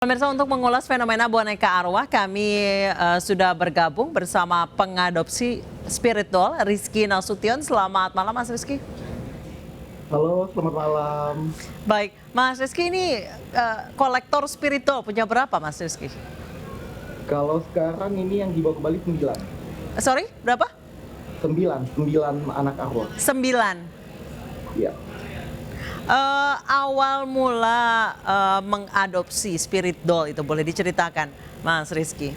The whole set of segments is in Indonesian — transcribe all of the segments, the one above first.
Pemirsa, untuk mengulas fenomena boneka arwah, kami sudah bergabung bersama pengadopsi spirit doll Rizky Nasution. Selamat malam, Mas Rizky. Halo, selamat malam. Baik, Mas Rizky, ini kolektor spirit doll punya berapa, Mas Rizky? Kalau sekarang ini yang dibawa ke Bali 9. Sorry, berapa? 9 anak arwah. 9. Ya. Awal mula mengadopsi spirit doll itu boleh diceritakan, Mas Rizky?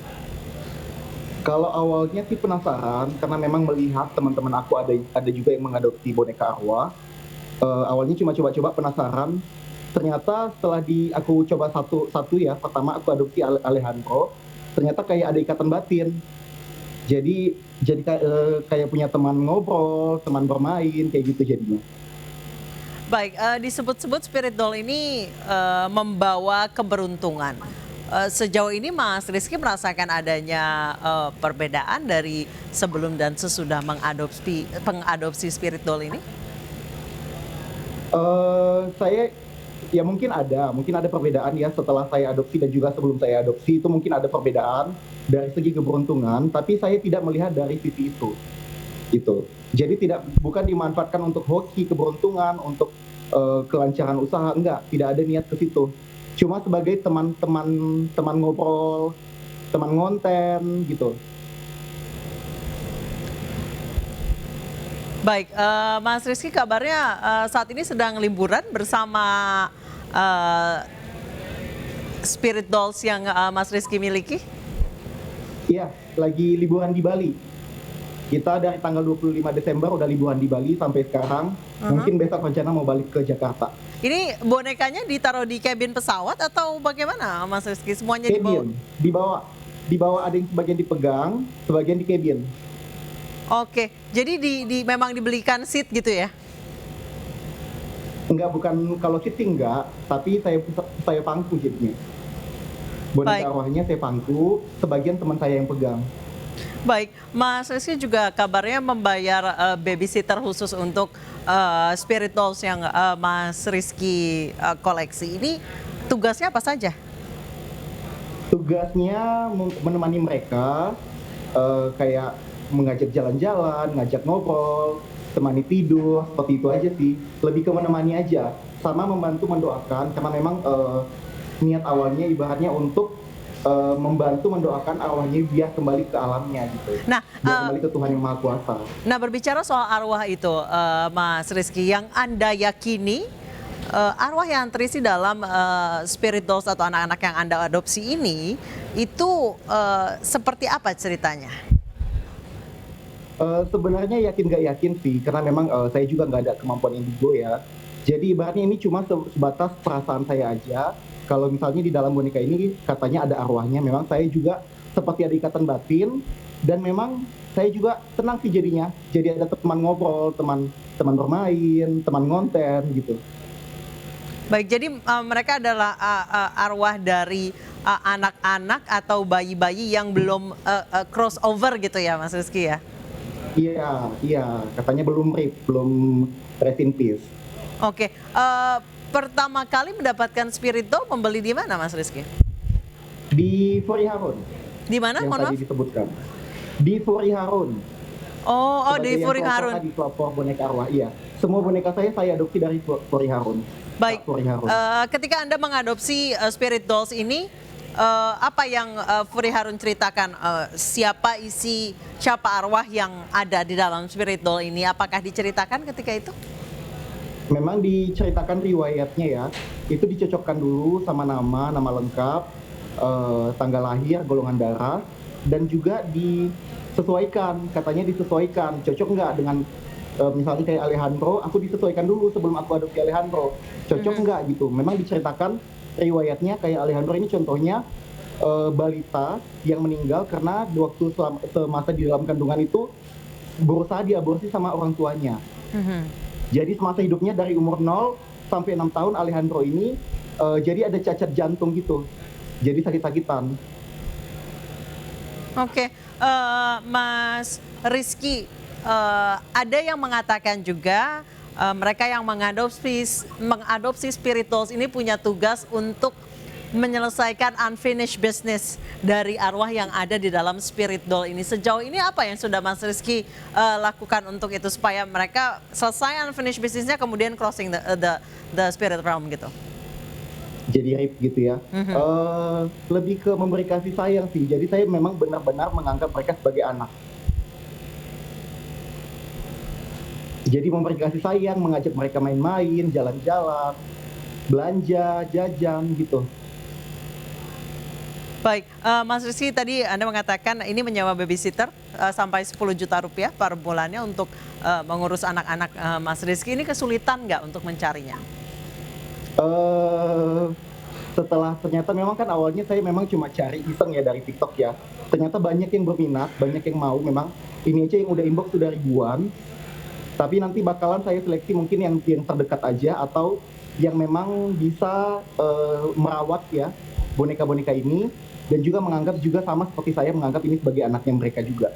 Kalau awalnya sih penasaran karena memang melihat teman-teman aku ada juga yang mengadopsi boneka arwah. Awalnya cuma coba-coba penasaran. Ternyata setelah aku coba satu ya, pertama aku adopsi Alejandro. Ternyata kayak ada ikatan batin. Jadi kayak punya teman ngobrol, teman bermain kayak gitu jadinya. Baik, disebut-sebut spirit doll ini membawa keberuntungan. Sejauh ini Mas Rizky merasakan adanya perbedaan dari sebelum dan sesudah pengadopsi spirit doll ini? Saya ya mungkin ada perbedaan ya setelah saya adopsi dan juga sebelum saya adopsi itu mungkin ada perbedaan dari segi keberuntungan, tapi saya tidak melihat dari sisi itu. Jadi bukan dimanfaatkan untuk hoki keberuntungan, untuk kelancaran usaha, tidak ada niat ke situ. Cuma sebagai teman ngobrol, teman ngonten gitu. Baik, Mas Rizky kabarnya saat ini sedang liburan bersama spirit dolls yang Mas Rizky miliki? Iya, lagi liburan di Bali. Kita dari tanggal 25 Desember udah liburan di Bali sampai sekarang. Mungkin besok rencana mau balik ke Jakarta. Ini bonekanya ditaruh di kabin pesawat atau bagaimana, Mas Rizky? Semuanya dibawa? Dibawa, ada yang sebagian dipegang, sebagian di kabin. Oke, jadi memang dibelikan seat gitu ya? Bukan kalau seating tapi saya pangku jadinya. Boneka arwahnya saya pangku, sebagian teman saya yang pegang. Baik, Mas Rizky juga kabarnya membayar babysitter khusus untuk spirit dolls yang Mas Rizky koleksi. Ini tugasnya apa saja? Tugasnya menemani mereka, kayak mengajak jalan-jalan, ngajak ngobrol, temani tidur, seperti itu aja sih. Lebih ke menemani aja, sama membantu mendoakan, karena memang niat awalnya ibaratnya untuk membantu mendoakan arwahnya biar kembali ke alamnya gitu. Nah, biar kembali ke Tuhan yang Maha Kuasa. Nah, berbicara soal arwah itu, Mas Rizky, yang Anda yakini arwah yang terisi dalam spirit dolls atau anak-anak yang Anda adopsi ini itu seperti apa ceritanya? Sebenarnya yakin nggak yakin sih, karena memang saya juga nggak ada kemampuan indigo ya. Jadi ibaratnya ini cuma sebatas perasaan saya aja. Kalau misalnya di dalam boneka ini katanya ada arwahnya, memang saya juga seperti ada ikatan batin, dan memang saya juga tenang sih jadinya. Jadi ada teman ngobrol, teman bermain, teman ngonten gitu. Baik, jadi mereka adalah arwah dari anak-anak atau bayi-bayi yang belum crossover gitu ya, Mas Rizky ya? Iya, katanya belum rest in peace. Oke, pertama kali mendapatkan spirit doll membeli di mana, Mas Rizky? Di Fori Harun. Di mana? Yang Mohon tadi maaf. Disebutkan. Di Fori Harun. Oh, di Fori Harun. Di pelopor boneka arwah, iya. Semua boneka saya adopsi dari Fori Harun. Baik, Fori Harun. Ketika Anda mengadopsi spirit dolls ini, apa yang Fori Harun ceritakan? Siapa arwah yang ada di dalam spirit doll ini? Apakah diceritakan ketika itu? Memang diceritakan riwayatnya ya, itu dicocokkan dulu sama nama lengkap, tanggal lahir, golongan darah, dan juga katanya disesuaikan, cocok nggak dengan misalnya kayak Alejandro, aku disesuaikan dulu sebelum aku adopsi Alejandro, cocok nggak gitu. Memang diceritakan riwayatnya kayak Alejandro ini contohnya balita yang meninggal karena waktu semasa di dalam kandungan itu berusaha diaborsi sama orang tuanya. Jadi semasa hidupnya dari umur 0 sampai 6 tahun Alejandro ini jadi ada cacat jantung gitu. Jadi sakit-sakitan. Oke, Mas Rizky, ada yang mengatakan juga mereka yang mengadopsi spirit dolls ini punya tugas untuk menyelesaikan unfinished business dari arwah yang ada di dalam spirit doll ini. Sejauh ini apa yang sudah Mas Rizky lakukan untuk itu supaya mereka selesai unfinished businessnya kemudian crossing the spirit realm gitu? Jadi rape gitu ya. Lebih ke memberi kasih sayang sih. Jadi saya memang benar-benar menganggap mereka sebagai anak. Jadi memberi kasih sayang, mengajak mereka main-main, jalan-jalan, belanja, jajan gitu. Baik, Mas Rizky tadi Anda mengatakan ini menyewa babysitter sampai 10 juta rupiah per bulannya untuk mengurus anak-anak Mas Rizky. Ini kesulitan nggak untuk mencarinya? Setelah ternyata memang kan awalnya saya memang cuma cari iseng ya dari TikTok ya. Ternyata banyak yang berminat, banyak yang mau memang. Ini aja yang udah inbox sudah ribuan. Tapi nanti bakalan saya seleksi mungkin yang terdekat aja atau yang memang bisa merawat ya boneka-boneka ini dan juga menganggap juga sama seperti saya menganggap ini sebagai anaknya mereka juga.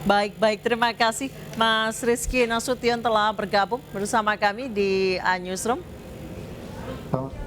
Baik, baik. Terima kasih Mas Rizky Nasution telah bergabung bersama kami di Newsroom. Sama.